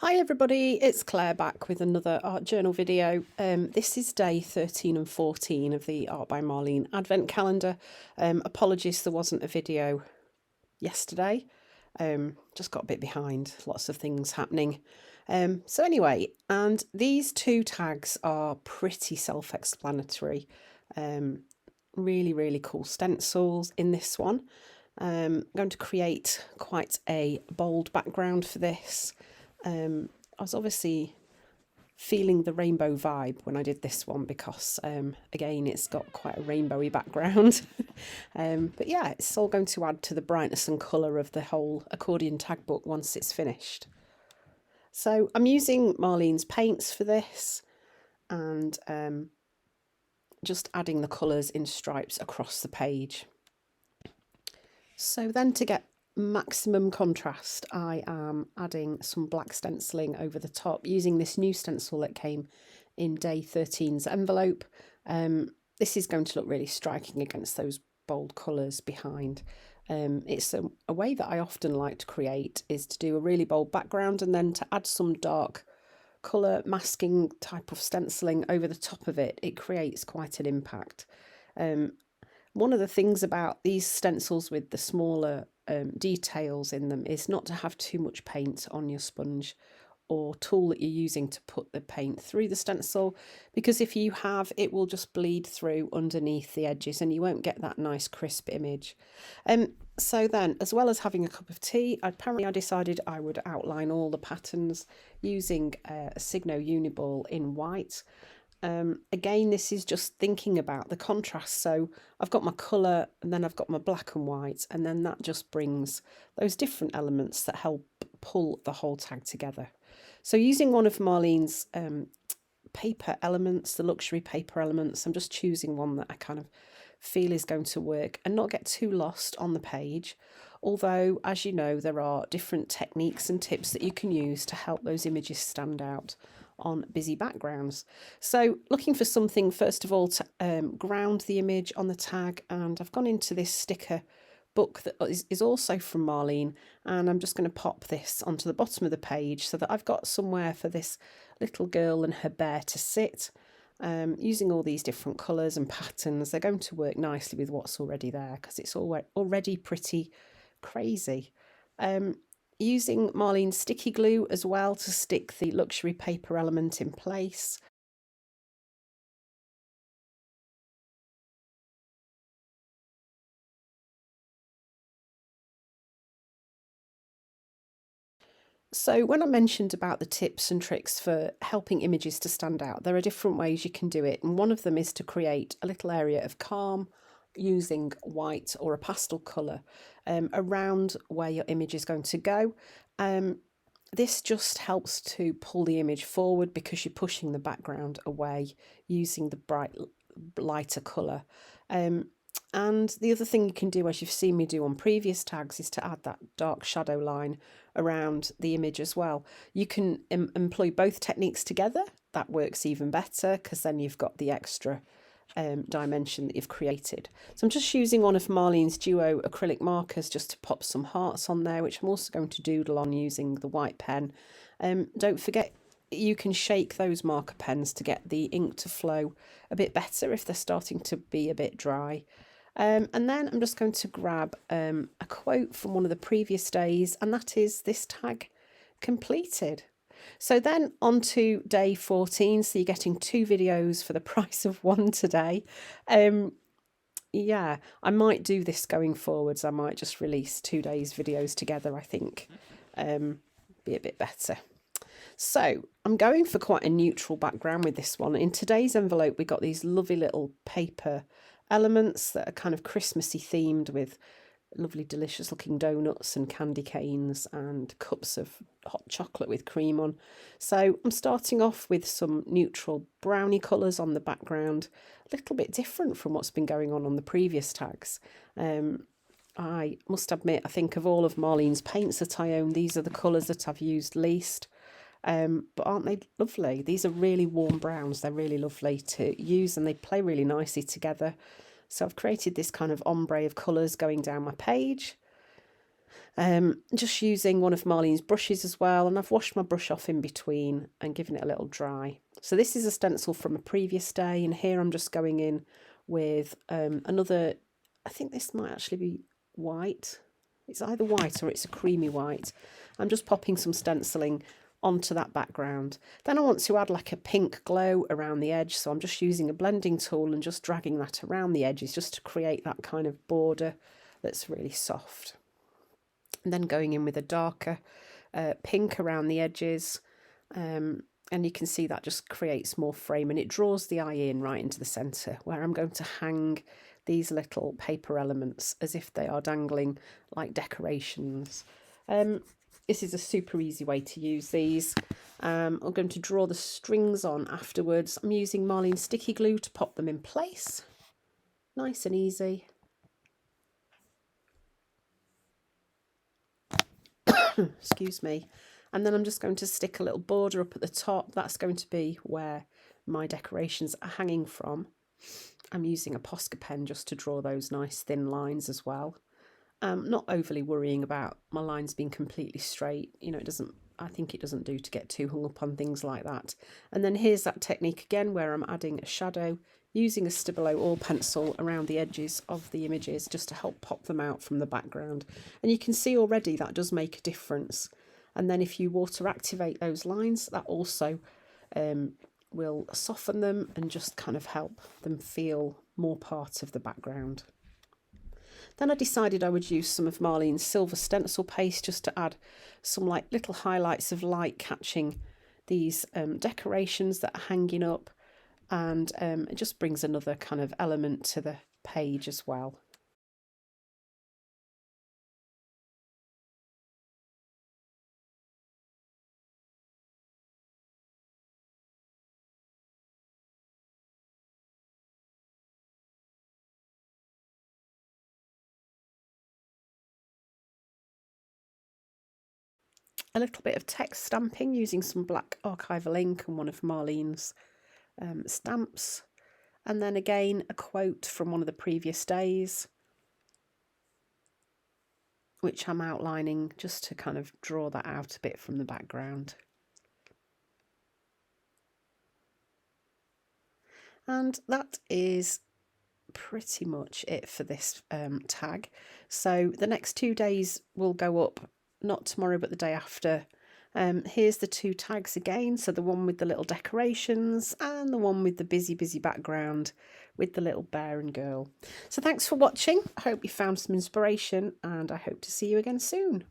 Hi everybody, it's Claire back with another art journal video. This is day 13 and 14 of the Art by Marlene advent calendar. Apologies there wasn't a video yesterday, just got a bit behind, lots of things happening. So anyway, and these two tags are pretty self-explanatory. Really cool stencils in this one. I'm going to create quite a bold background for this. I was obviously feeling the rainbow vibe when I did this one because, again, it's got quite a rainbowy background. But yeah, it's all going to add to the brightness and colour of the whole accordion tag book once it's finished. So I'm using Marlene's paints for this and just adding the colours in stripes across the page. So then to get maximum contrast, I am adding some black stenciling over the top using this new stencil that came in day 13's envelope. This is going to look really striking against those bold colours behind. It's a way that I often like to create is to do a really bold background and then to add some dark colour masking type of stenciling over the top of it. It creates quite an impact. One of the things about these stencils with the smaller details in them is not to have too much paint on your sponge or tool that you're using to put the paint through the stencil, because if you have, it will just bleed through underneath the edges and you won't get that nice crisp image. So then, as well as having a cup of tea, I decided I would outline all the patterns using a Signo Uniball in white. Again, this is just thinking about the contrast. So I've got my colour and then I've got my black and white, and then that just brings those different elements that help pull the whole tag together. So using one of Marlene's paper elements, the luxury paper elements, I'm just choosing one that I kind of feel is going to work and not get too lost on the page. Although, as you know, there are different techniques and tips that you can use to help those images stand out on busy backgrounds. So looking for something first of all to ground the image on the tag, and I've gone into this sticker book that is also from Marlene, and I'm just going to pop this onto the bottom of the page so that I've got somewhere for this little girl and her bear to sit. Using all these different colours and patterns, they're going to work nicely with what's already there because it's already pretty crazy. Using Marlene's sticky glue as well to stick the luxury paper element in place. So when I mentioned about the tips and tricks for helping images to stand out, there are different ways you can do it. And one of them is to create a little area of calm using white or a pastel colour around where your image is going to go. This just helps to pull the image forward because you're pushing the background away using the bright lighter colour. And the other thing you can do, as you've seen me do on previous tags, is to add that dark shadow line around the image as well. You can employ both techniques together. That works even better because then you've got the extra dimension that you've created. So I'm just using one of Marlene's duo acrylic markers just to pop some hearts on there, which I'm also going to doodle on using the white pen. Don't forget, you can shake those marker pens to get the ink to flow a bit better if they're starting to be a bit dry. And then I'm just going to grab a quote from one of the previous days, and that is this tag completed. So then on to day 14, so you're getting 2 videos for the price of 1 today. Yeah, I might do this going forwards. I might just release 2 days videos together, I think. Be a bit better. So I'm going for quite a neutral background with this one. In today's envelope, we got these lovely little paper elements that are kind of Christmassy themed with lovely delicious looking donuts and candy canes and cups of hot chocolate with cream on. So I'm starting off with some neutral brownie colours on the background, a little bit different from what's been going on the previous tags. I must admit, I think of all of Marlene's paints that I own, these are the colours that I've used least. But aren't they lovely? These are really warm browns. They're really lovely to use and they play really nicely together. So I've created this kind of ombre of colours going down my page. Just using one of Marlene's brushes as well, and I've washed my brush off in between and given it a little dry. So this is a stencil from a previous day, and here I'm just going in with another, I think this might actually be white. It's either white or it's a creamy white. I'm just popping some stenciling onto that background. Then I want to add like a pink glow around the edge, so I'm just using a blending tool and just dragging that around the edges just to create that kind of border that's really soft. And then going in with a darker pink around the edges, and you can see that just creates more frame, and it draws the eye in right into the centre, where I'm going to hang these little paper elements as if they are dangling like decorations. This is a super easy way to use these. I'm going to draw the strings on afterwards. I'm using Marlene sticky glue to pop them in place. Nice and easy. Excuse me. And then I'm just going to stick a little border up at the top. That's going to be where my decorations are hanging from. I'm using a Posca pen just to draw those nice thin lines as well. Not overly worrying about my lines being completely straight. You know, I think it doesn't do to get too hung up on things like that. And then here's that technique again where I'm adding a shadow using a Stabilo or pencil around the edges of the images just to help pop them out from the background. And you can see already that does make a difference. And then if you water activate those lines, that also will soften them and just kind of help them feel more part of the background. Then I decided I would use some of Marlene's silver stencil paste just to add some like little highlights of light catching these decorations that are hanging up, and it just brings another kind of element to the page as well. A little bit of text stamping using some black archival ink and one of Marlene's stamps, and then again a quote from one of the previous days, which I'm outlining just to kind of draw that out a bit from the background. And that is pretty much it for this tag. So the next 2 days will go up, not tomorrow but the day after. Here's the 2 tags again, so the one with the little decorations and the one with the busy background with the little bear and girl. So thanks for watching. I hope you found some inspiration, and I hope to see you again soon.